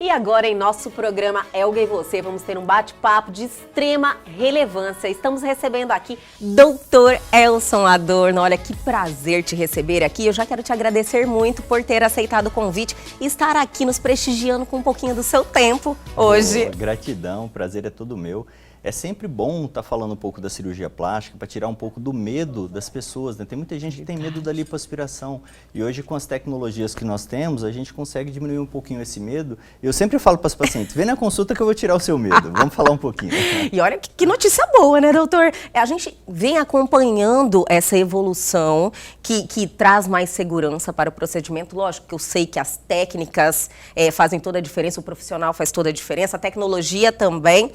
E agora, em nosso programa Elga e Você, vamos ter um bate-papo de extrema relevância. Estamos recebendo aqui Dr. Elson Adorno. Olha, que prazer te receber aqui. Eu já quero te agradecer muito por ter aceitado o convite e estar aqui nos prestigiando com um pouquinho do seu tempo hoje. Gratidão, o prazer é todo meu. É sempre bom estar falando um pouco da cirurgia plástica para tirar um pouco do medo das pessoas, né? Tem muita gente que tem medo da lipoaspiração e hoje com as tecnologias que nós temos, a gente consegue diminuir um pouquinho esse medo. Eu sempre falo para os pacientes, vem na consulta que eu vou tirar o seu medo, vamos falar um pouquinho. E olha que notícia boa, né, doutor? A gente vem acompanhando essa evolução que traz mais segurança para o procedimento. Lógico que eu sei que as técnicas fazem toda a diferença, o profissional faz toda a diferença, a tecnologia também.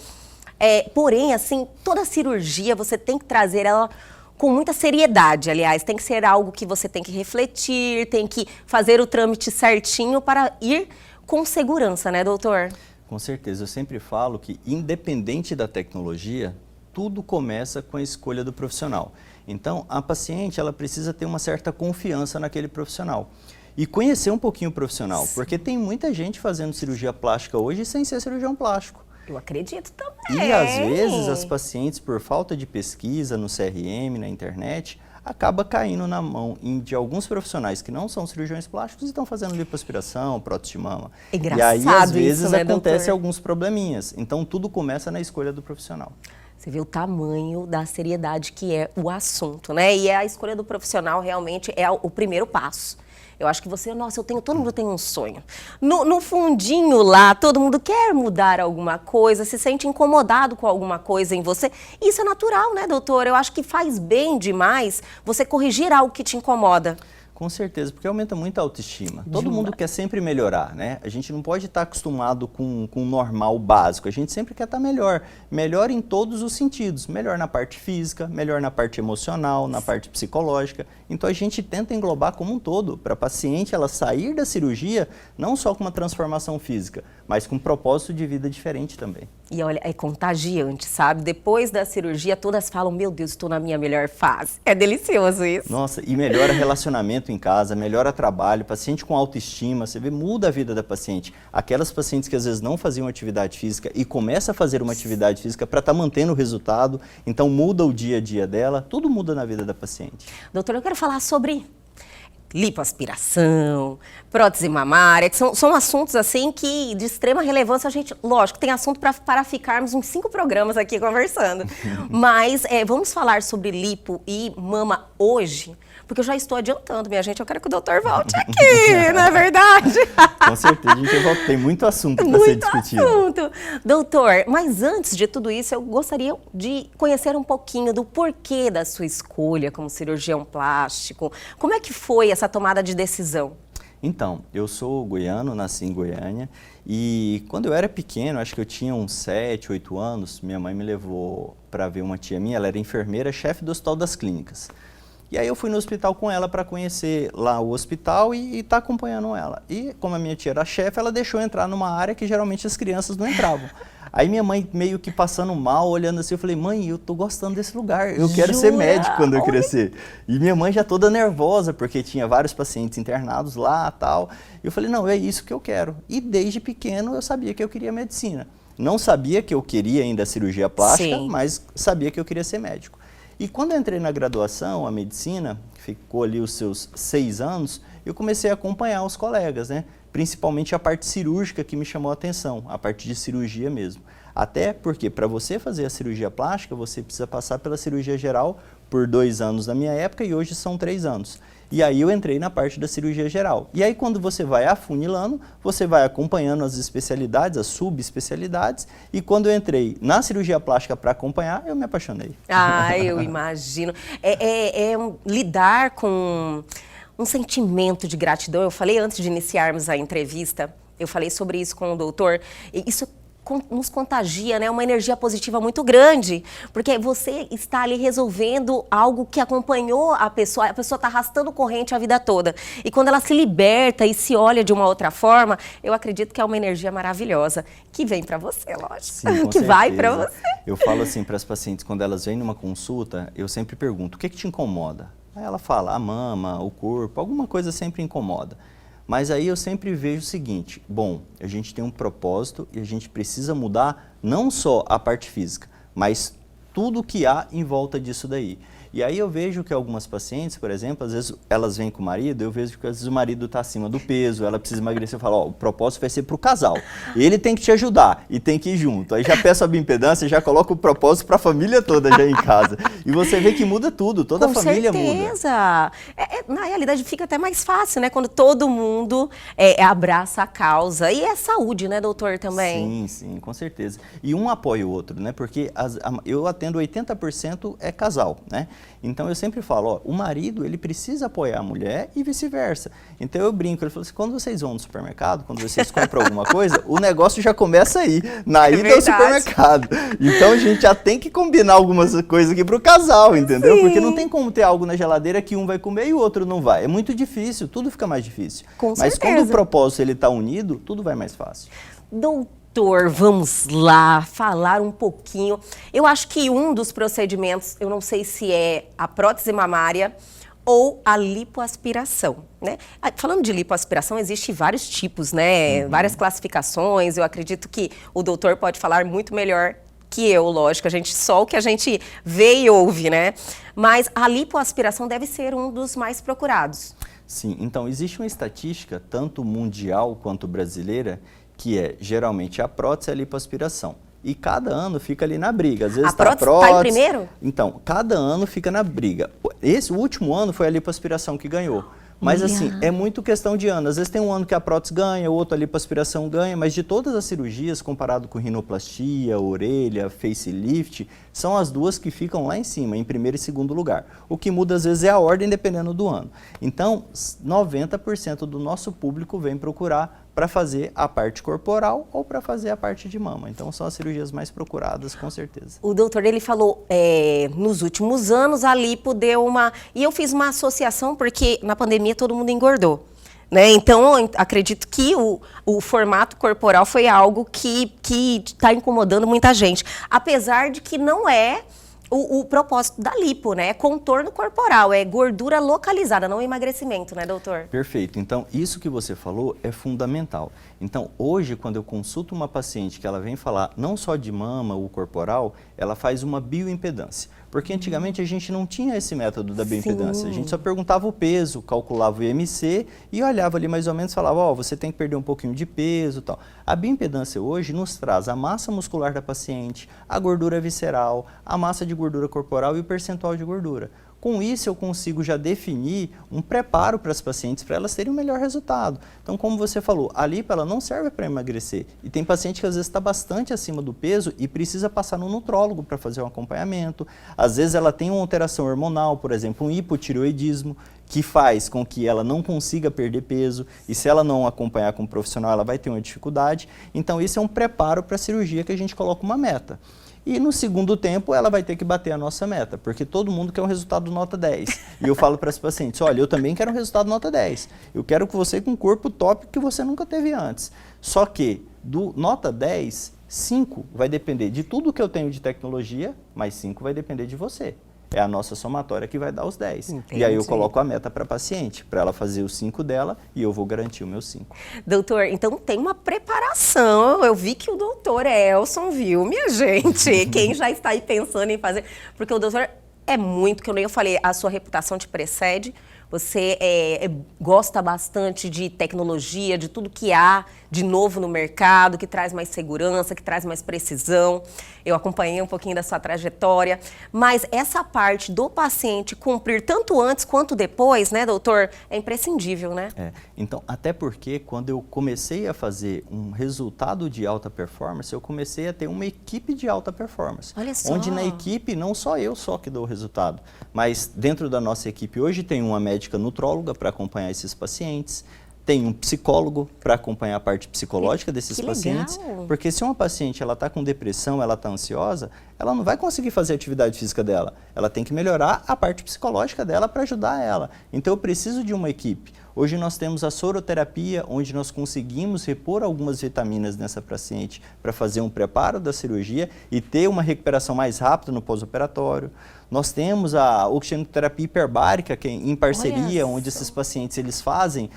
Porém, assim, toda cirurgia você tem que trazer ela com muita seriedade, aliás, tem que ser algo que você tem que refletir, tem que fazer o trâmite certinho para ir com segurança, né, doutor? Com certeza, eu sempre falo que independente da tecnologia, tudo começa com a escolha do profissional. Então, a paciente, ela precisa ter uma certa confiança naquele profissional. E conhecer um pouquinho o profissional, porque tem muita gente fazendo cirurgia plástica hoje sem ser cirurgião plástico. Eu acredito também. E às vezes as pacientes, por falta de pesquisa no CRM, na internet, acaba caindo na mão de alguns profissionais que não são cirurgiões plásticos e estão fazendo lipoaspiração, prótese de mama. Engraçado. E aí às vezes isso, né, acontece doutor? alguns probleminhas. Então tudo começa na escolha do profissional. Você vê o tamanho da seriedade que é o assunto, né? E a escolha do profissional realmente é o primeiro passo. Eu acho que você, nossa, todo mundo tem um sonho. No fundinho lá, todo mundo quer mudar alguma coisa, se sente incomodado com alguma coisa em você. Isso é natural, né, doutor? Eu acho que faz bem demais você corrigir algo que te incomoda. Com certeza, porque aumenta muito a autoestima. Todo mundo quer sempre melhorar, né? A gente não pode estar acostumado com o normal básico. A gente sempre quer estar melhor. Melhor em todos os sentidos. Melhor na parte física, melhor na parte emocional, na parte psicológica. Então a gente tenta englobar como um todo, para a paciente ela sair da cirurgia não só com uma transformação física, mas com um propósito de vida diferente também. E olha, é contagiante, sabe? Depois da cirurgia, todas falam, meu Deus, estou na minha melhor fase. É delicioso isso. Nossa, e melhora relacionamento em casa, melhora trabalho, paciente com autoestima, você vê, muda a vida da paciente. Aquelas pacientes que às vezes não faziam atividade física e começa a fazer uma atividade física para estar mantendo o resultado, então muda o dia a dia dela, tudo muda na vida da paciente. Doutora, eu quero falar sobre lipoaspiração, prótese mamária, que são assuntos assim que de extrema relevância. A gente, lógico, tem assunto para ficarmos uns 5 programas aqui conversando. Mas vamos falar sobre lipo e mama hoje, porque eu já estou adiantando, minha gente. Eu quero que o doutor volte aqui, não é verdade? Com certeza, a gente volta. Tem muito assunto para ser discutido. Muito assunto. Doutor, mas antes de tudo isso, eu gostaria de conhecer um pouquinho do porquê da sua escolha como cirurgião plástico. Como é que foi essa tomada de decisão? Então, eu sou goiano, nasci em Goiânia e quando eu era pequeno, acho que eu tinha uns 7, 8 anos, minha mãe me levou para ver uma tia minha, ela era enfermeira, chefe do Hospital das Clínicas. E aí eu fui no hospital com ela para conhecer lá o hospital e estar acompanhando ela. E como a minha tia era chefe, ela deixou eu entrar numa área que geralmente as crianças não entravam. Aí minha mãe meio que passando mal, olhando assim, eu falei, mãe, eu tô gostando desse lugar, eu quero ser médico quando eu crescer. E minha mãe já toda nervosa, porque tinha vários pacientes internados lá e tal. E eu falei, não, é isso que eu quero. E desde pequeno eu sabia que eu queria medicina. Não sabia que eu queria ainda cirurgia plástica, Sim, mas sabia que eu queria ser médico. E quando eu entrei na graduação, a medicina, ficou ali os seus 6 anos, eu comecei a acompanhar os colegas, né? Principalmente a parte cirúrgica que me chamou a atenção, a parte de cirurgia mesmo. Até porque para você fazer a cirurgia plástica, você precisa passar pela cirurgia geral por 2 anos na minha época e hoje são 3 anos. E aí eu entrei na parte da cirurgia geral. E aí quando você vai afunilando, você vai acompanhando as especialidades, as subespecialidades. E quando eu entrei na cirurgia plástica para acompanhar, eu me apaixonei. Ah, eu imagino. Lidar com um sentimento de gratidão. Eu falei antes de iniciarmos a entrevista, eu falei sobre isso com o doutor. Isso nos contagia, né? Uma energia positiva muito grande, porque você está ali resolvendo algo que acompanhou a pessoa está arrastando corrente a vida toda. E quando ela se liberta e se olha de uma outra forma, eu acredito que é uma energia maravilhosa, que vem para você, lógico. Sim, com que certeza. vai para você. Eu falo assim para as pacientes, quando elas vêm numa consulta, eu sempre pergunto, o que te incomoda? Aí ela fala, a mama, o corpo, alguma coisa sempre incomoda. Mas aí eu sempre vejo o seguinte, bom, a gente tem um propósito e a gente precisa mudar não só a parte física, mas tudo que há em volta disso daí. E aí eu vejo que algumas pacientes, por exemplo, às vezes elas vêm com o marido, eu vejo que às vezes o marido está acima do peso, ela precisa emagrecer, eu falo, ó, o propósito vai ser para o casal. Ele tem que te ajudar e tem que ir junto. Aí já peço a bioimpedância, já coloco o propósito para a família toda já em casa. E você vê que muda tudo, toda a família muda. Com certeza. Na realidade fica até mais fácil, né? Quando todo mundo abraça a causa. E é saúde, né, doutor, também? Sim, sim, com certeza. E um apoia o outro, né? Porque eu atendo 80% é casal, né? Então eu sempre falo, ó, o marido ele precisa apoiar a mulher e vice-versa. Então eu brinco, ele falou assim, quando vocês vão no supermercado, quando vocês compram alguma coisa, o negócio já começa aí, na ida ao supermercado. Então a gente já tem que combinar algumas coisas aqui pro casal, entendeu? Sim. Porque não tem como ter algo na geladeira que um vai comer e o outro não vai. É muito difícil, tudo fica mais difícil. Com Mas certeza. quando o propósito ele tá unido, tudo vai mais fácil. Doutor, vamos lá falar um pouquinho. Eu acho que um dos procedimentos, eu não sei se é a prótese mamária ou a lipoaspiração, né? Falando de lipoaspiração, existem vários tipos, né? Várias classificações. Eu acredito que o doutor pode falar muito melhor que eu, lógico, só o que a gente vê e ouve, né? Mas a lipoaspiração deve ser um dos mais procurados. Sim, então existe uma estatística, tanto mundial quanto brasileira, que é geralmente a prótese e a lipoaspiração. E cada ano fica ali na briga. Às vezes A prótese está em primeiro? Então, cada ano fica na briga. Esse último ano foi a lipoaspiração que ganhou. Mas assim, é muito questão de ano. Às vezes tem um ano que a prótese ganha, outro a lipoaspiração ganha, mas de todas as cirurgias, comparado com rinoplastia, orelha, facelift, são as duas que ficam lá em cima, em primeiro e segundo lugar. O que muda às vezes é a ordem, dependendo do ano. Então, 90% do nosso público vem procurar para fazer a parte corporal ou para fazer a parte de mama. Então, são as cirurgias mais procuradas, com certeza. O doutor, ele falou, nos últimos anos, a lipo deu uma... E eu fiz uma associação porque na pandemia todo mundo engordou, né? Então, eu acredito que o formato corporal foi algo que está incomodando muita gente. Apesar de que não é o propósito da lipo, né? É contorno corporal, é gordura localizada, não emagrecimento, né, doutor? Perfeito. Então, isso que você falou é fundamental. Então, hoje, quando eu consulto uma paciente que ela vem falar não só de mama ou corporal, ela faz uma bioimpedância. Porque antigamente a gente não tinha esse método da bioimpedância. Sim. A gente só perguntava o peso, calculava o IMC e olhava ali mais ou menos e falava, ó, você tem que perder um pouquinho de peso e tal. A bioimpedância hoje nos traz a massa muscular da paciente, a gordura visceral, a massa de gordura corporal e o percentual de gordura. Com isso, eu consigo já definir um preparo para as pacientes, para elas terem um melhor resultado. Então, como você falou, a lipo ela não serve para emagrecer. E tem paciente que às vezes está bastante acima do peso e precisa passar no nutrólogo para fazer um acompanhamento. Às vezes ela tem uma alteração hormonal, por exemplo, um hipotireoidismo, que faz com que ela não consiga perder peso. E se ela não acompanhar com um profissional, ela vai ter uma dificuldade. Então, isso é um preparo para a cirurgia que a gente coloca uma meta. E no segundo tempo, ela vai ter que bater a nossa meta, porque todo mundo quer um resultado nota 10. E eu falo para as pacientes, olha, eu também quero um resultado nota 10. Eu quero que você com um corpo top que você nunca teve antes. Só que do nota 10, 5 vai depender de tudo que eu tenho de tecnologia, mas 5 vai depender de você. É a nossa somatória que vai dar os 10. Entendi. E aí eu coloco a meta para a paciente, para ela fazer os 5 dela e eu vou garantir os meus 5. Doutor, então tem uma preparação. Eu vi que o doutor Elson viu, minha gente. Quem já está aí pensando em fazer... Porque o doutor é muito, que eu nem falei, a sua reputação te precede. Você gosta bastante de tecnologia, de tudo que há de novo no mercado, que traz mais segurança, que traz mais precisão. Eu acompanhei um pouquinho da sua trajetória, mas essa parte do paciente cumprir tanto antes quanto depois, né, doutor, é imprescindível, né? Então, até porque quando eu comecei a fazer um resultado de alta performance, eu comecei a ter uma equipe de alta performance. Olha só. Onde na equipe, não só eu só que dou o resultado, mas dentro da nossa equipe hoje tem uma médica nutróloga para acompanhar esses pacientes, tem um psicólogo para acompanhar a parte psicológica desses pacientes, porque se uma paciente ela está com depressão, ela está ansiosa, ela não vai conseguir fazer a atividade física dela. Ela tem que melhorar a parte psicológica dela para ajudar ela. Então eu preciso de uma equipe. Hoje nós temos a soroterapia, onde nós conseguimos repor algumas vitaminas nessa paciente para fazer um preparo da cirurgia e ter uma recuperação mais rápida no pós-operatório. Nós temos a oxigenoterapia hiperbárica, que é em parceria, onde esses pacientes eles fazem.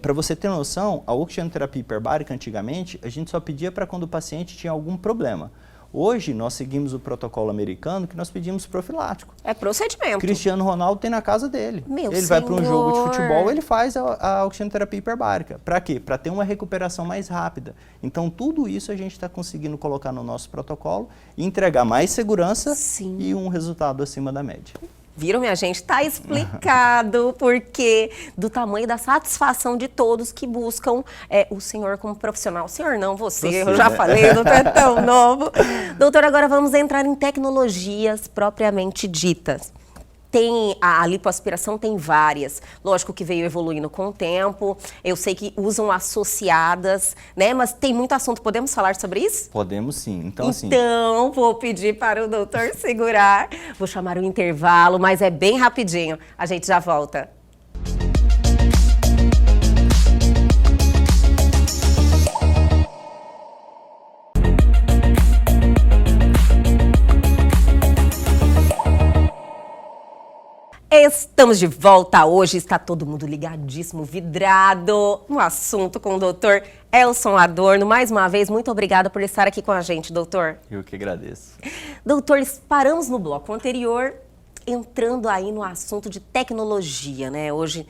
Para você ter noção, a oxigenoterapia hiperbárica, antigamente, a gente só pedia para quando o paciente tinha algum problema. Hoje, nós seguimos o protocolo americano que nós pedimos profilático. É procedimento. Cristiano Ronaldo tem na casa dele. Ele vai para um jogo de futebol, ele faz a oxigenoterapia hiperbárica. Para quê? Para ter uma recuperação mais rápida. Então, tudo isso a gente está conseguindo colocar no nosso protocolo e entregar mais segurança e um resultado acima da média. Viram, minha gente? Está explicado porque do tamanho da satisfação de todos que buscam o senhor como profissional. O senhor não, você, eu já falei, o doutor é tão novo. Doutor, agora vamos entrar em tecnologias propriamente ditas. Tem a lipoaspiração, tem várias. Lógico que veio evoluindo com o tempo. Eu sei que usam associadas, né? Mas tem muito assunto. Podemos falar sobre isso? Podemos sim. Então, vou pedir para o doutor segurar. Vou chamar o intervalo, mas é bem rapidinho. A gente já volta. Estamos de volta hoje, está todo mundo ligadíssimo, vidrado no assunto com o doutor Elson Adorno. Mais uma vez, muito obrigada por estar aqui com a gente, doutor. Eu que agradeço. Doutor, paramos no bloco anterior, entrando aí no assunto de tecnologia, né? Hoje,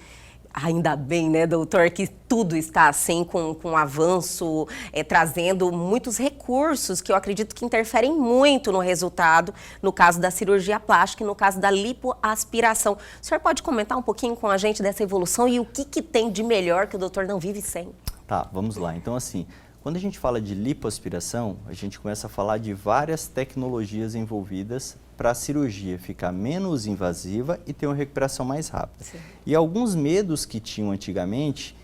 ainda bem, né, doutor, que tudo está assim com um avanço, trazendo muitos recursos que eu acredito que interferem muito no resultado, no caso da cirurgia plástica e no caso da lipoaspiração. O senhor pode comentar um pouquinho com a gente dessa evolução e o que tem de melhor que o doutor não vive sem? Tá, vamos lá. Então, assim, quando a gente fala de lipoaspiração, a gente começa a falar de várias tecnologias envolvidas para a cirurgia ficar menos invasiva e ter uma recuperação mais rápida. Sim. E alguns medos que tinham antigamente,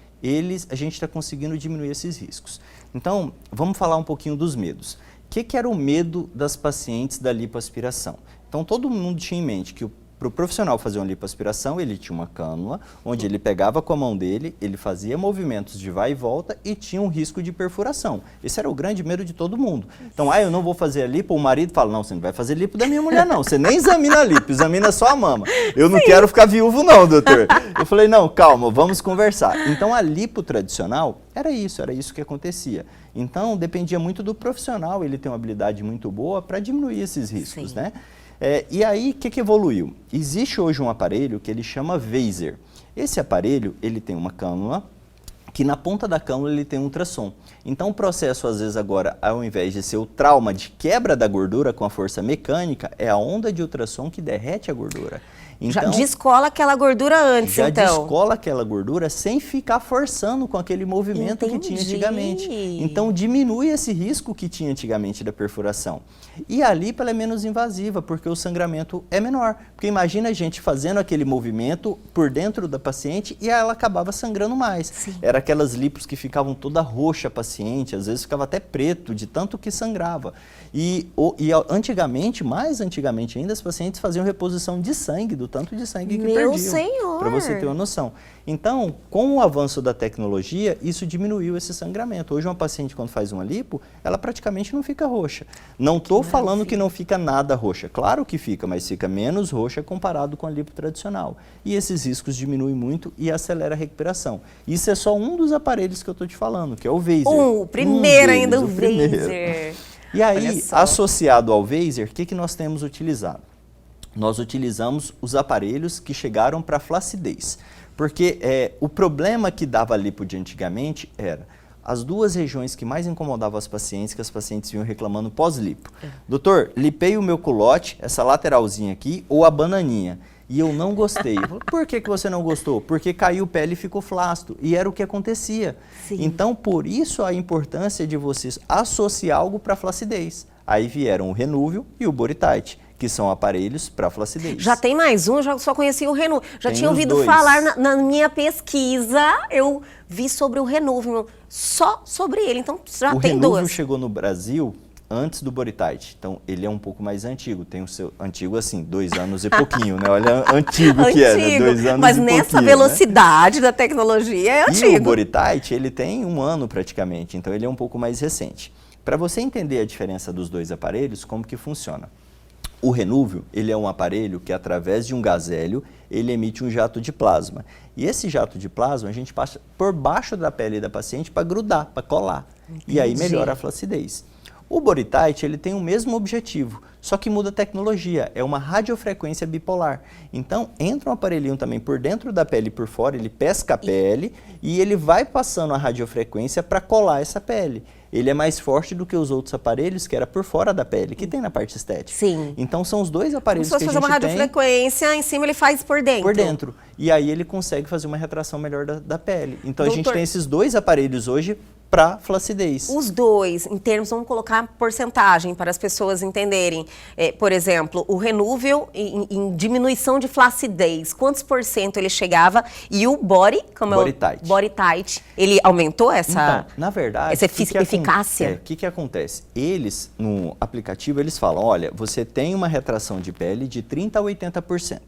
a gente está conseguindo diminuir esses riscos. Então, vamos falar um pouquinho dos medos. O que era o medo das pacientes da lipoaspiração? Então, todo mundo tinha em mente que para o profissional fazer uma lipoaspiração, ele tinha uma cânula, onde ele pegava com a mão dele, ele fazia movimentos de vai e volta e tinha um risco de perfuração. Esse era o grande medo de todo mundo. Então, eu não vou fazer a lipo, o marido fala, não, você não vai fazer lipo da minha mulher não, você nem examina a lipo, examina só a mama. Eu não quero ficar viúvo não, doutor. Eu falei, não, calma, vamos conversar. Então, a lipo tradicional era isso que acontecia. Então, dependia muito do profissional, ele tem uma habilidade muito boa para diminuir esses riscos, né? E aí, o que evoluiu? Existe hoje um aparelho que ele chama Vaser. Esse aparelho, ele tem uma cânula, que na ponta da cânula ele tem um ultrassom. Então o processo, às vezes agora, ao invés de ser o trauma de quebra da gordura com a força mecânica, é a onda de ultrassom que derrete a gordura. Então, já descola aquela gordura antes, já descola aquela gordura sem ficar forçando com aquele movimento que tinha antigamente. Então diminui esse risco que tinha antigamente da perfuração. E a lipo ela é menos invasiva, porque o sangramento é menor. Porque imagina a gente fazendo aquele movimento por dentro da paciente e ela acabava sangrando mais. Sim. Era aquelas lipos que ficavam toda roxa a paciente, às vezes ficava até preto, de tanto que sangrava. E antigamente, mais antigamente ainda, as pacientes faziam reposição de sangue, do tanto de sangue que perdiam. Meu Senhor! Para você ter uma noção. Então, com o avanço da tecnologia, isso diminuiu esse sangramento. Hoje, uma paciente, quando faz uma lipo, ela praticamente não fica roxa. Não estou falando que não fica nada roxa. Claro que fica, mas fica menos roxa comparado com a lipo tradicional. E esses riscos diminuem muito e acelera a recuperação. Isso é só um dos aparelhos que eu estou te falando, que é o Vaser. O primeiro ainda, o Vaser. E aí, associado ao Vaser, o que nós temos utilizado? Nós utilizamos os aparelhos que chegaram para flacidez. Porque o problema que dava lipo de antigamente era as duas regiões que mais incomodavam as pacientes, que as pacientes vinham reclamando pós-lipo. Doutor, lipei o meu culote, essa lateralzinha aqui, ou a bananinha. E eu não gostei. Por que você não gostou? Porque caiu pele e ficou flácido. E era o que acontecia. Sim. Então, por isso a importância de vocês associar algo para flacidez. Aí vieram o Renúvio e o Boritite, que são aparelhos para flacidez. Já tem mais um, eu já só conheci o Renúvio. Já tinha ouvido falar na minha pesquisa, eu vi sobre o Renúvio, só sobre ele, então já tem duas. O Renúvio chegou no Brasil antes do BodyTite. Então, ele é um pouco mais antigo. Tem o seu antigo, assim, 2 anos e pouquinho, né? Olha, antigo que é, né? 2 anos mas e nessa pouquinho, velocidade, né, da tecnologia é antigo. E o BodyTite, ele tem 1 ano praticamente, então ele é um pouco mais recente. Para você entender a diferença dos dois aparelhos, como que funciona? O Renúvio, ele é um aparelho que, através de um gás hélio, ele emite um jato de plasma. E esse jato de plasma, a gente passa por baixo da pele da paciente para grudar, para colar. Entendi. E aí melhora a flacidez. O BodyTite, ele tem o mesmo objetivo, só que muda a tecnologia, é uma radiofrequência bipolar. Então, entra um aparelhinho também por dentro da pele e por fora, ele pesca a pele e ele vai passando a radiofrequência para colar essa pele. Ele é mais forte do que os outros aparelhos que era por fora da pele, que tem na parte estética. Sim. Então, são os dois aparelhos que a gente tem. Se fosse fazer uma radiofrequência, em cima ele faz por dentro. Por dentro. E aí ele consegue fazer uma retração melhor da pele. Então, a gente tem esses dois aparelhos hoje para flacidez. Os dois, em termos, vamos colocar porcentagem para as pessoas entenderem. Por exemplo, o Renúvel em diminuição de flacidez, quantos % ele chegava? E o BodyTite, ele aumentou essa, então, na verdade, essa eficácia? O que acontece? Eles, no aplicativo, eles falam, olha, você tem uma retração de pele de 30% a 80%.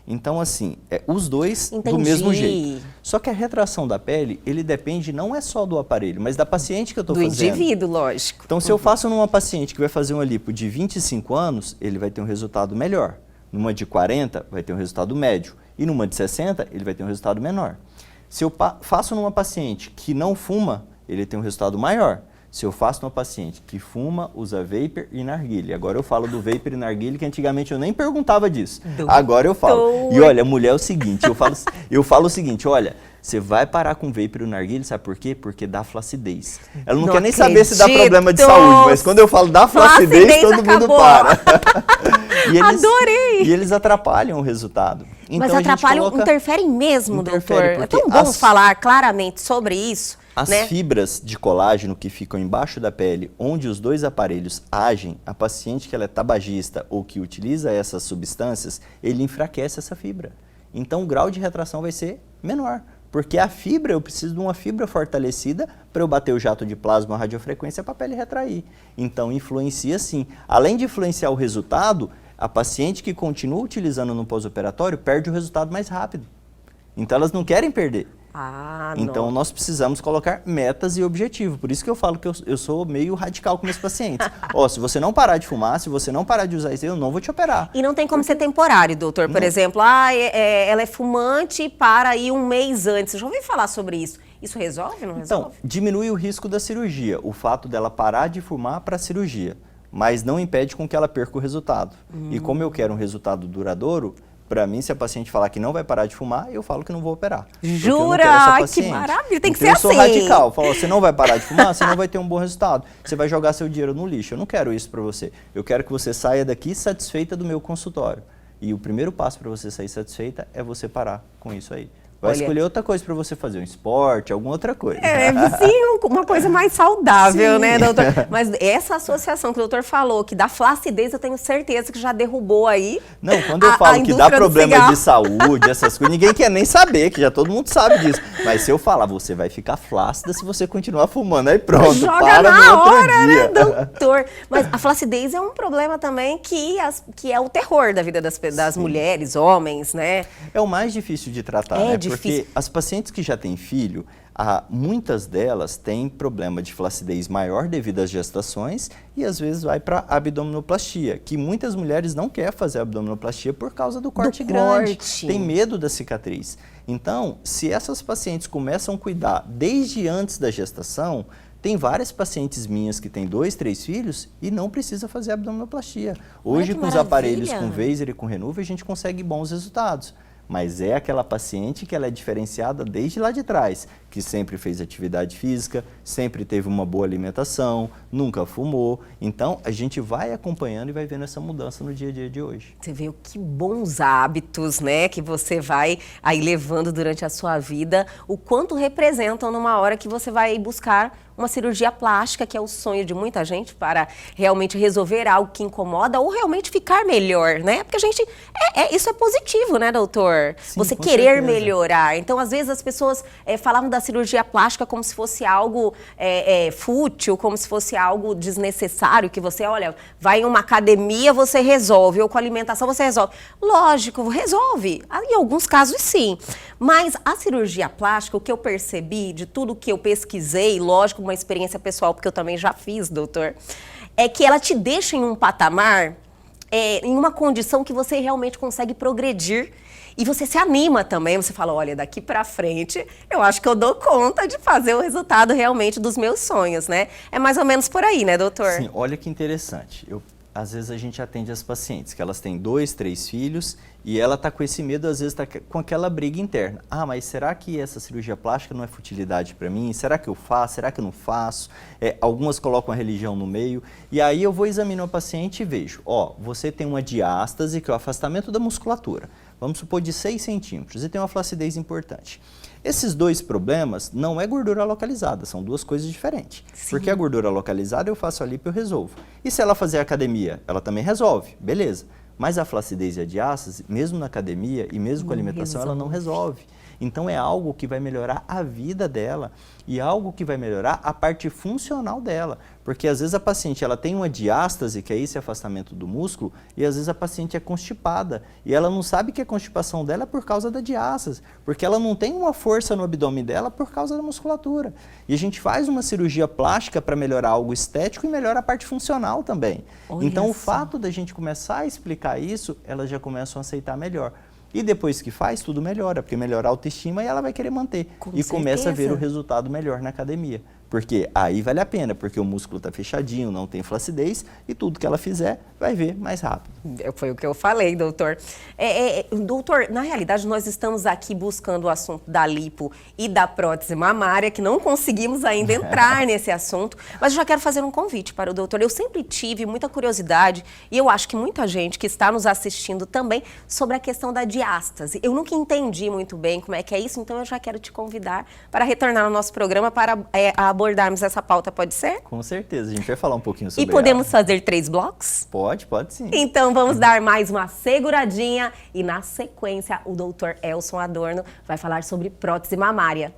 Então, assim, os dois do mesmo jeito. Só que a retração da pele, ele depende não é só do aparelho, mas da paciente que eu estou fazendo. Do indivíduo, lógico. Então, se eu faço numa paciente que vai fazer uma lipo de 25 anos, ele vai ter um resultado melhor. Numa de 40, vai ter um resultado médio. E numa de 60, ele vai ter um resultado menor. Se eu faço numa paciente que não fuma, ele tem um resultado maior. Se eu faço numa paciente que fuma, usa vapor e narguilé. Agora eu falo do vapor e narguilé, que antigamente eu nem perguntava disso. Agora eu falo. E olha, mulher, é o seguinte, eu falo o seguinte, olha, você vai parar com vapor e narguilé, sabe por quê? Porque dá flacidez. Ela não quer nem saber se dá problema de saúde, mas quando eu falo dá flacidez todo mundo para. Adorei! E eles atrapalham o resultado. Então, mas atrapalham, interferem mesmo, doutor. É tão bom falar claramente sobre isso. As fibras de colágeno que ficam embaixo da pele, onde os dois aparelhos agem, a paciente que ela é tabagista ou que utiliza essas substâncias, ele enfraquece essa fibra. Então o grau de retração vai ser menor, porque a fibra, eu preciso de uma fibra fortalecida para eu bater o jato de plasma, a radiofrequência para a pele retrair. Então influencia sim. Além de influenciar o resultado, a paciente que continua utilizando no pós-operatório perde o resultado mais rápido. Então elas não querem perder. Então, nós precisamos colocar metas e objetivos. Por isso que eu falo que eu sou meio radical com meus pacientes. Se você não parar de fumar, se você não parar de usar isso, eu não vou te operar. E não tem como ser temporário, doutor. Por exemplo, ela é fumante e para aí 1 mês antes. Eu já ouvi falar sobre isso. Isso resolve ou não resolve? Então, diminui o risco da cirurgia. O fato dela parar de fumar para a cirurgia. Mas não impede com que ela perca o resultado. E como eu quero um resultado duradouro, para mim, se a paciente falar que não vai parar de fumar, eu falo que não vou operar. Jura? Ai, que maravilha, tem que ser assim. Eu sou radical, falo, você não vai parar de fumar, você não vai ter um bom resultado. Você vai jogar seu dinheiro no lixo. Eu não quero isso para você. Eu quero que você saia daqui satisfeita do meu consultório. E o primeiro passo para você sair satisfeita é você parar com isso aí. Vai escolher outra coisa para você fazer, um esporte, alguma outra coisa. Sim, uma coisa mais saudável, né, doutor? Mas essa associação que o doutor falou, que dá flacidez, eu tenho certeza que já derrubou aí. Não, quando eu falo que dá problema de saúde, essas coisas, ninguém quer nem saber, que já todo mundo sabe disso. Mas se eu falar, você vai ficar flácida se você continuar fumando, aí pronto, joga na hora, né, doutor? Mas a flacidez é um problema também que é o terror da vida das mulheres, homens, né? É o mais difícil de tratar, né? Porque as pacientes que já têm filho, muitas delas têm problema de flacidez maior devido às gestações e às vezes vai para abdominoplastia, que muitas mulheres não querem fazer abdominoplastia por causa do corte grande, tem medo da cicatriz. Então, se essas pacientes começam a cuidar desde antes da gestação, tem várias pacientes minhas que têm 2, 3 filhos e não precisa fazer abdominoplastia. Hoje, com os aparelhos com Vaser e com Renúvio, a gente consegue bons resultados. Mas é aquela paciente que ela é diferenciada desde lá de trás, que sempre fez atividade física, sempre teve uma boa alimentação, nunca fumou. Então, a gente vai acompanhando e vai vendo essa mudança no dia a dia de hoje. Você vê que bons hábitos, né, que você vai aí levando durante a sua vida, o quanto representam numa hora que você vai buscar uma cirurgia plástica, que é o sonho de muita gente para realmente resolver algo que incomoda ou realmente ficar melhor, né? Porque a gente, isso é positivo, né, doutor? Sim, você com querer certeza. melhorar. Então, às vezes, as pessoas falavam da cirurgia plástica como se fosse algo fútil, como se fosse algo desnecessário, que você, olha, vai em uma academia, você resolve, ou com alimentação você resolve. Lógico, resolve. Em alguns casos, sim. Mas a cirurgia plástica, o que eu percebi de tudo que eu pesquisei, lógico, uma experiência pessoal, porque eu também já fiz, doutor, é que ela te deixa em um patamar, em uma condição que você realmente consegue progredir. E você se anima também, você fala, olha, daqui pra frente, eu acho que eu dou conta de fazer o resultado realmente dos meus sonhos, né? É mais ou menos por aí, né, doutor? Sim, olha que interessante. Às vezes a gente atende as pacientes que elas têm 2, 3 filhos e ela está com esse medo, às vezes está com aquela briga interna. Ah, mas será que essa cirurgia plástica não é futilidade para mim? Será que eu faço? Será que eu não faço? Algumas colocam a religião no meio. E aí eu vou examinar o paciente e vejo, você tem uma diástase, que é o afastamento da musculatura. Vamos supor de 6 centímetros e tem uma flacidez importante. Esses dois problemas não é gordura localizada, são duas coisas diferentes. Sim. Porque a gordura localizada eu faço a lipo e eu resolvo. E se ela fazer academia, ela também resolve, beleza. Mas a flacidez e a diástase, mesmo na academia e mesmo com a alimentação, ela não resolve. Então é algo que vai melhorar a vida dela e algo que vai melhorar a parte funcional dela. Porque às vezes a paciente ela tem uma diástase, que é esse afastamento do músculo, e às vezes a paciente é constipada. E ela não sabe que a constipação dela é por causa da diástase, porque ela não tem uma força no abdômen dela por causa da musculatura. E a gente faz uma cirurgia plástica para melhorar algo estético e melhora a parte funcional também. Olha então o fato da gente começar a explicar isso, elas já começam a aceitar melhor. E depois que faz, tudo melhora, porque melhora a autoestima e ela vai querer manter. E começa a ver o resultado melhor na academia. Porque aí vale a pena, porque o músculo está fechadinho, não tem flacidez e tudo que ela fizer vai ver mais rápido. Foi o que eu falei, doutor. Doutor, na realidade nós estamos aqui buscando o assunto da lipo e da prótese mamária, que não conseguimos ainda entrar nesse assunto, mas eu já quero fazer um convite para o doutor. Eu sempre tive muita curiosidade e eu acho que muita gente que está nos assistindo também sobre a questão da diástase. Eu nunca entendi muito bem como é que é isso, então eu já quero te convidar para retornar no nosso programa para abordarmos essa pauta, pode ser? Com certeza, a gente vai falar um pouquinho sobre E podemos fazer 3 blocos? Pode sim. Então vamos dar mais uma seguradinha e na sequência o doutor Elson Adorno vai falar sobre prótese mamária.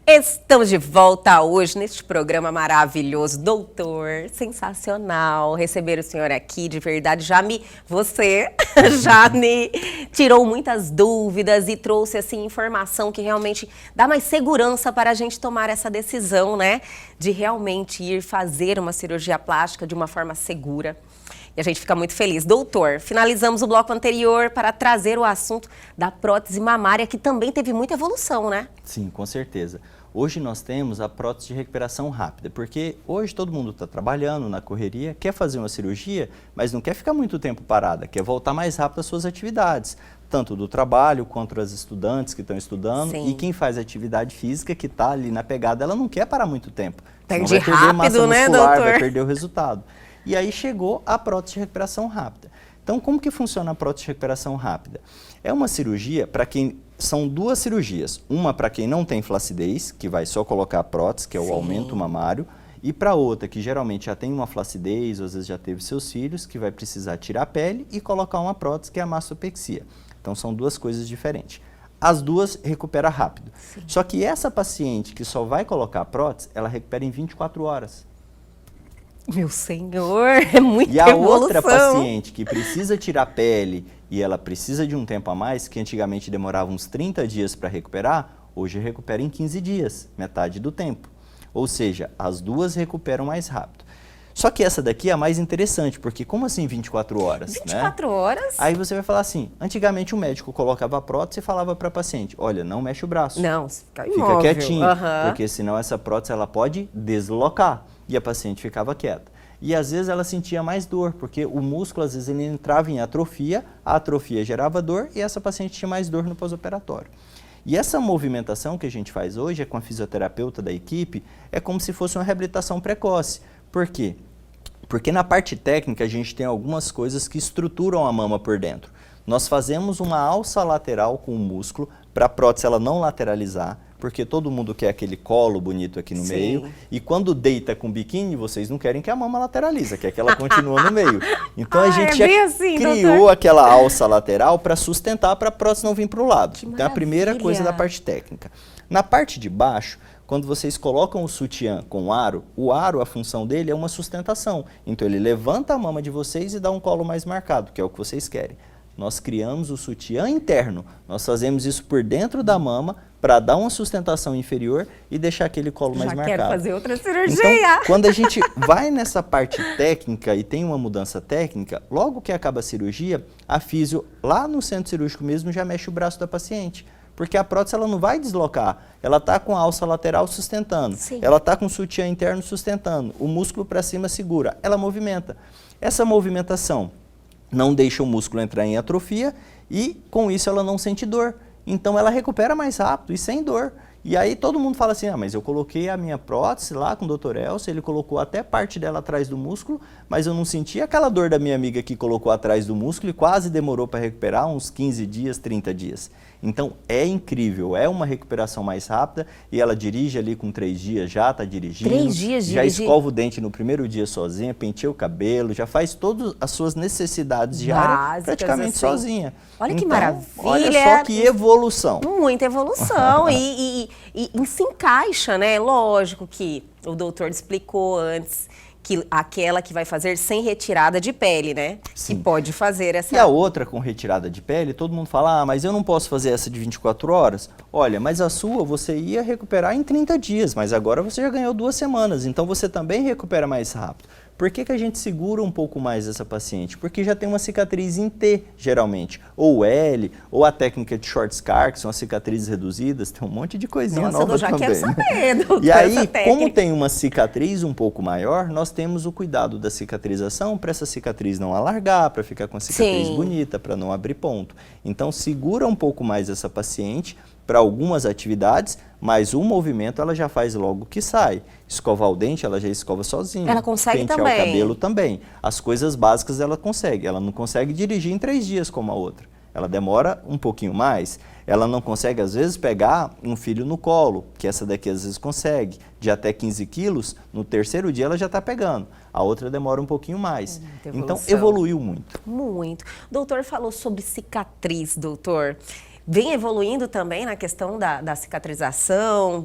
Estamos de volta hoje neste programa maravilhoso. Doutor, sensacional receber o senhor aqui, de verdade. Você já me tirou muitas dúvidas e trouxe assim informação que realmente dá mais segurança para a gente tomar essa decisão, né? De realmente ir fazer uma cirurgia plástica de uma forma segura. E a gente fica muito feliz. Doutor, finalizamos o bloco anterior para trazer o assunto da prótese mamária, que também teve muita evolução, né? Sim, com certeza. Hoje nós temos a prótese de recuperação rápida, porque hoje todo mundo está trabalhando na correria, quer fazer uma cirurgia, mas não quer ficar muito tempo parada, quer voltar mais rápido às suas atividades, tanto do trabalho quanto as estudantes que estão estudando. Sim. E quem faz atividade física, que está ali na pegada, ela não quer parar muito tempo. Perde rápido, né, doutor? Vai perder o resultado. E aí chegou a prótese de recuperação rápida. Então, como que funciona a prótese de recuperação rápida? É uma cirurgia para quem... São duas cirurgias. Uma para quem não tem flacidez, que vai só colocar a prótese, que é o aumento mamário. E para outra, que geralmente já tem uma flacidez, ou às vezes já teve seus filhos, que vai precisar tirar a pele e colocar uma prótese, que é a mastopexia. Então, são duas coisas diferentes. As duas recupera rápido. Sim. Só que essa paciente que só vai colocar a prótese, ela recupera em 24 horas. Meu senhor, é muita evolução. E a outra paciente que precisa tirar a pele e ela precisa de um tempo a mais, que antigamente demorava uns 30 dias para recuperar, hoje recupera em 15 dias, metade do tempo. Ou seja, as duas recuperam mais rápido. Só que essa daqui é a mais interessante, porque como assim 24 horas? 24 horas? Aí você vai falar assim, antigamente o médico colocava a prótese e falava para a paciente, olha, não mexe o braço. Não, fica imóvel. Fica quietinho, porque senão essa prótese ela pode deslocar. E a paciente ficava quieta. E às vezes ela sentia mais dor, porque o músculo às vezes ele entrava em atrofia, a atrofia gerava dor e essa paciente tinha mais dor no pós-operatório. E essa movimentação que a gente faz hoje, é com a fisioterapeuta da equipe, é como se fosse uma reabilitação precoce. Por quê? Porque na parte técnica a gente tem algumas coisas que estruturam a mama por dentro. Nós fazemos uma alça lateral com o músculo para a prótese ela não lateralizar, porque todo mundo quer aquele colo bonito aqui no meio. E quando deita com biquíni, vocês não querem que a mama lateraliza, quer que ela continue no meio. Então a gente já criou aquela alça lateral para sustentar, para a prótese não vir para o lado. Então é a primeira coisa da parte técnica. Na parte de baixo, quando vocês colocam o sutiã com o aro, a função dele é uma sustentação. Então ele levanta a mama de vocês e dá um colo mais marcado, que é o que vocês querem. Nós criamos o sutiã interno, nós fazemos isso por dentro da mama para dar uma sustentação inferior e deixar aquele colo mais marcado. Já quero fazer outra cirurgia. Então, quando a gente vai nessa parte técnica e tem uma mudança técnica, logo que acaba a cirurgia, a físio lá no centro cirúrgico mesmo já mexe o braço da paciente. Porque a prótese ela não vai deslocar, ela está com a alça lateral sustentando, ela está com o sutiã interno sustentando, o músculo para cima segura, ela movimenta. Essa movimentação não deixa o músculo entrar em atrofia e com isso ela não sente dor. Então ela recupera mais rápido e sem dor. E aí todo mundo fala assim, mas eu coloquei a minha prótese lá com o Dr. Elcio, ele colocou até parte dela atrás do músculo, mas eu não senti aquela dor da minha amiga que colocou atrás do músculo e quase demorou para recuperar uns 15 dias, 30 dias. Então é incrível, é uma recuperação mais rápida e ela dirige ali com 3 dias já, está dirigindo. 3 dias já escova o dente no primeiro dia sozinha, penteia o cabelo, já faz todas as suas necessidades diárias praticamente sozinha. Olha então, que maravilha. Olha só que evolução. Muita evolução e se encaixa, né? Lógico que o doutor explicou antes que aquela que vai fazer sem retirada de pele, né? Sim. Que pode fazer essa... E a outra com retirada de pele, todo mundo fala, mas eu não posso fazer essa de 24 horas. Olha, mas a sua você ia recuperar em 30 dias, mas agora você já ganhou 2 semanas, então você também recupera mais rápido. Por que a gente segura um pouco mais essa paciente? Porque já tem uma cicatriz em T, geralmente, ou L, ou a técnica de short scar, que são as cicatrizes reduzidas, tem um monte de coisinha nova eu já também. Quero saber, doutor, e aí, como tem uma cicatriz um pouco maior, nós temos o cuidado da cicatrização para essa cicatriz não alargar, para ficar com a cicatriz bonita, para não abrir ponto. Então, segura um pouco mais essa paciente para algumas atividades, mas o movimento ela já faz logo que sai. Escovar o dente, ela já escova sozinha. Ela consegue pentear também. o cabelo também. As coisas básicas ela consegue. Ela não consegue dirigir em 3 dias como a outra. Ela demora um pouquinho mais. Ela não consegue, às vezes, pegar um filho no colo, que essa daqui às vezes consegue. De até 15 quilos, no 3º dia ela já está pegando. A outra demora um pouquinho mais. Então, evoluiu muito. Muito. O doutor falou sobre cicatriz, doutor. Vem evoluindo também na questão da cicatrização,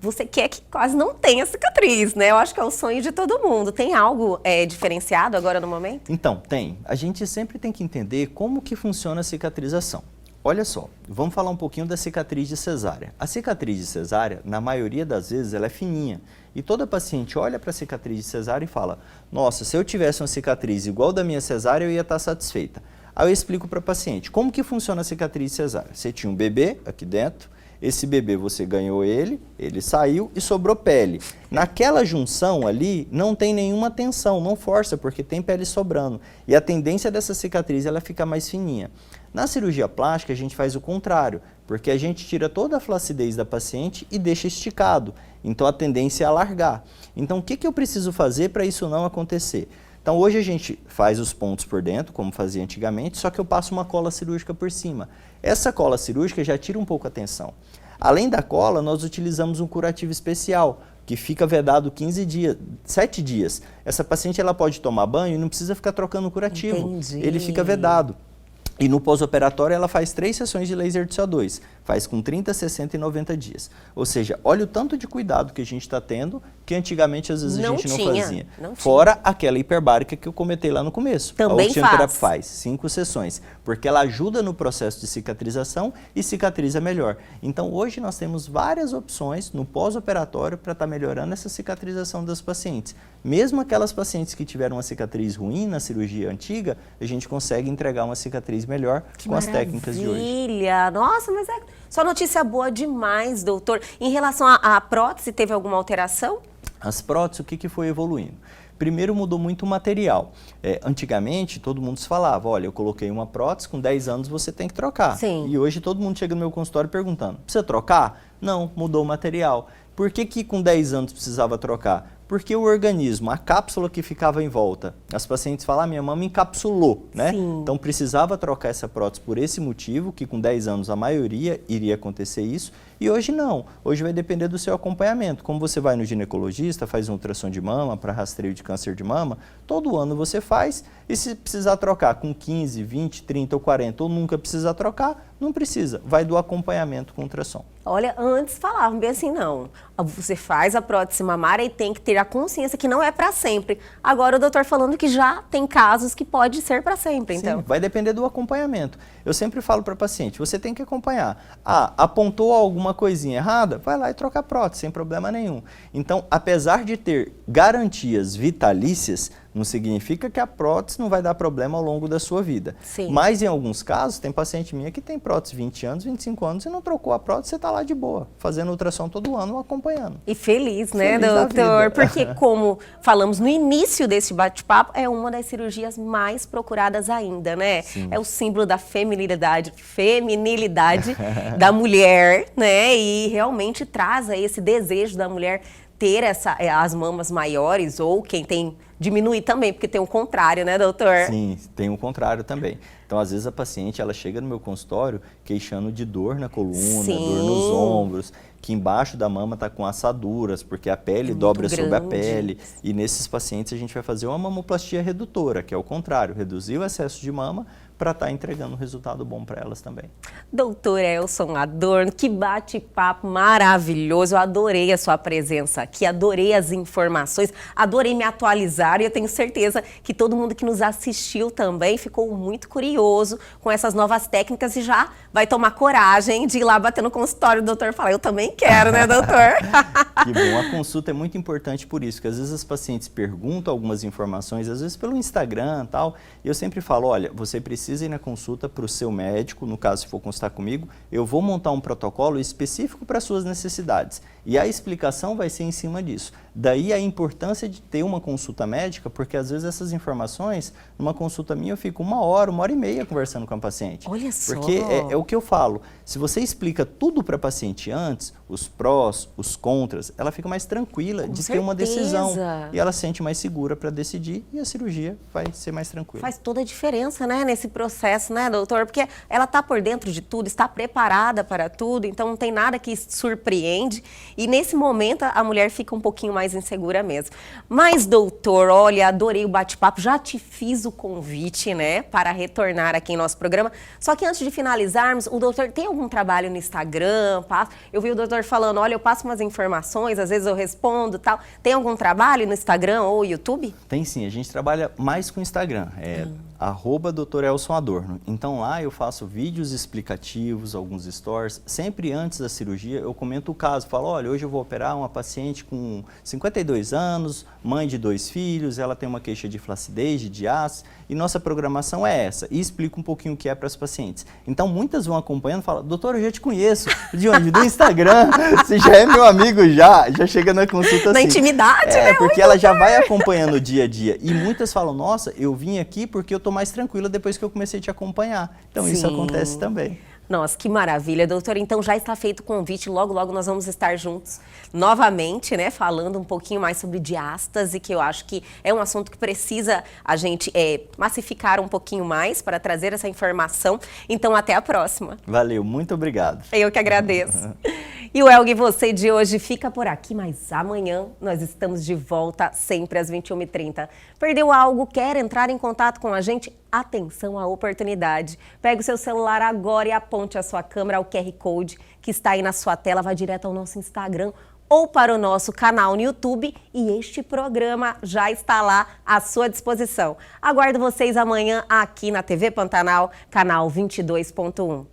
você quer que quase não tenha cicatriz, né? Eu acho que é o sonho de todo mundo. Tem algo diferenciado agora no momento? Então, tem. A gente sempre tem que entender como que funciona a cicatrização. Olha só, vamos falar um pouquinho da cicatriz de cesárea. A cicatriz de cesárea, na maioria das vezes, ela é fininha. E toda paciente olha para a cicatriz de cesárea e fala, nossa, se eu tivesse uma cicatriz igual da minha cesárea, eu ia estar satisfeita. Aí eu explico para a paciente, como que funciona a cicatriz cesárea? Você tinha um bebê aqui dentro, esse bebê você ganhou ele saiu e sobrou pele. Naquela junção ali não tem nenhuma tensão, não força, porque tem pele sobrando. E a tendência dessa cicatriz ela fica mais fininha. Na cirurgia plástica a gente faz o contrário, porque a gente tira toda a flacidez da paciente e deixa esticado. Então a tendência é alargar. Então o que eu preciso fazer para isso não acontecer? Então hoje a gente faz os pontos por dentro, como fazia antigamente, só que eu passo uma cola cirúrgica por cima. Essa cola cirúrgica já tira um pouco a tensão. Além da cola, nós utilizamos um curativo especial, que fica vedado 7 dias. Essa paciente ela pode tomar banho e não precisa ficar trocando o curativo. Entendi. Ele fica vedado. E no pós-operatório ela faz 3 sessões de laser de CO2, faz com 30, 60 e 90 dias. Ou seja, olha o tanto de cuidado que a gente está tendo, que antigamente às vezes a gente não fazia. Fora aquela hiperbárica que eu comentei lá no começo. Também a Osteoterapia faz 5 sessões, porque ela ajuda no processo de cicatrização e cicatriza melhor. Então hoje nós temos várias opções no pós-operatório para estar melhorando essa cicatrização das pacientes. Mesmo aquelas pacientes que tiveram uma cicatriz ruim na cirurgia antiga, a gente consegue entregar uma cicatriz melhor com as técnicas de hoje. Maravilha! Nossa, mas é só notícia boa demais, doutor. Em relação à prótese, teve alguma alteração? As próteses, o que foi evoluindo? Primeiro mudou muito o material. Antigamente, todo mundo se falava, olha, eu coloquei uma prótese, com 10 anos você tem que trocar. Sim. E hoje todo mundo chega no meu consultório perguntando, precisa trocar? Não, mudou o material. Por que com 10 anos precisava trocar? Porque o organismo, a cápsula que ficava em volta, as pacientes falam, minha mama encapsulou, né? Sim. Então precisava trocar essa prótese por esse motivo, que com 10 anos a maioria iria acontecer isso, e hoje não. Hoje vai depender do seu acompanhamento. Como você vai no ginecologista, faz um ultrassom de mama para rastreio de câncer de mama, todo ano você faz, e se precisar trocar com 15, 20, 30 ou 40, ou nunca precisar trocar, não precisa. Vai do acompanhamento com ultrassom. Olha, antes falavam bem assim, não, você faz a prótese mamária e tem que ter a consciência que não é para sempre. Agora o doutor falando que já tem casos que pode ser para sempre, então. Sim, vai depender do acompanhamento. Eu sempre falo para paciente, você tem que acompanhar. Ah, apontou alguma coisinha errada? Vai lá e troca a prótese, sem problema nenhum. Então, apesar de ter garantias vitalícias, não significa que a prótese não vai dar problema ao longo da sua vida. Sim. Mas em alguns casos, tem paciente minha que tem prótese 20 anos, 25 anos e não trocou a prótese, você está lá de boa, fazendo ultrassom todo ano, acompanhando. E feliz, né, Feliz doutor? Porque como falamos no início desse bate-papo, é uma das cirurgias mais procuradas ainda, né? Sim. É o símbolo da feminilidade da mulher, né? E realmente traz aí esse desejo da mulher ter as mamas maiores, ou quem tem, diminuir também, porque tem o contrário, né, doutor? Sim, tem o contrário também. Então, às vezes a paciente, ela chega no meu consultório queixando de dor na coluna, Sim. dor nos ombros, que embaixo da mama está com assaduras, porque a pele dobra sobre a pele. E nesses pacientes a gente vai fazer uma mamoplastia redutora, que é o contrário, reduzir o excesso de mama para estar entregando um resultado bom para elas também. Doutor Elson Adorno, que bate-papo maravilhoso, eu adorei a sua presença aqui, adorei as informações, adorei me atualizar e eu tenho certeza que todo mundo que nos assistiu também ficou muito curioso com essas novas técnicas e já vai tomar coragem de ir lá bater no consultório do doutor e falar, eu também quero, né, doutor? Que bom, a consulta é muito importante por isso, que às vezes as pacientes perguntam algumas informações, às vezes pelo Instagram e tal, e eu sempre falo, olha, você precisa ir na consulta para o seu médico, no caso se for consultar comigo, eu vou montar um protocolo específico para suas necessidades e a explicação vai ser em cima disso. Daí a importância de ter uma consulta médica, porque às vezes essas informações, numa consulta minha eu fico 1 hora e meia conversando com a paciente. Olha só! Porque é o que eu falo, se você explica tudo para a paciente antes, os prós, os contras, ela fica mais tranquila de ter uma decisão e ela se sente mais segura para decidir e a cirurgia vai ser mais tranquila. Faz toda a diferença, né, nesse processo, né, doutor? Porque ela está por dentro de tudo, está preparada para tudo, então não tem nada que surpreende e nesse momento a mulher fica um pouquinho mais insegura mesmo. Mas, doutor, olha, adorei o bate-papo, já te fiz o convite, né, para retornar aqui em nosso programa. Só que antes de finalizarmos, o doutor tem algum trabalho no Instagram? Eu vi o doutor falando, olha, eu passo umas informações, às vezes eu respondo, tal. Tem algum trabalho no Instagram ou YouTube? Tem sim, a gente trabalha mais com o Instagram, @Dr. Elson Adorno. Então lá eu faço vídeos explicativos, alguns stories. Sempre antes da cirurgia eu comento o caso, falo, olha, hoje eu vou operar uma paciente com 52 anos, mãe de 2 filhos, ela tem uma queixa de flacidez, de diástase, e nossa programação é essa. E explico um pouquinho o que é para as pacientes. Então muitas vão acompanhando e falam, doutor, eu já te conheço. De onde? Do Instagram. Você já é meu amigo já chega na consulta assim. Na intimidade, né? Porque ela já vai acompanhando o dia a dia. E muitas falam, nossa, eu vim aqui porque eu tô mais tranquila depois que eu comecei a te acompanhar. Então isso acontece também. Nossa, que maravilha, doutor. Então já está feito o convite, logo, logo nós vamos estar juntos novamente, né, falando um pouquinho mais sobre diástase, que eu acho que é um assunto que precisa a gente massificar um pouquinho mais para trazer essa informação. Então até a próxima. Valeu, muito obrigado. Eu que agradeço. E o Elgue Você de hoje fica por aqui, mas amanhã nós estamos de volta sempre às 21h30. Perdeu algo? Quer entrar em contato com a gente? Atenção à oportunidade. Pega o seu celular agora e aponte a sua câmera ao QR Code que está aí na sua tela, vai direto ao nosso Instagram ou para o nosso canal no YouTube e este programa já está lá à sua disposição. Aguardo vocês amanhã aqui na TV Pantanal, canal 22.1.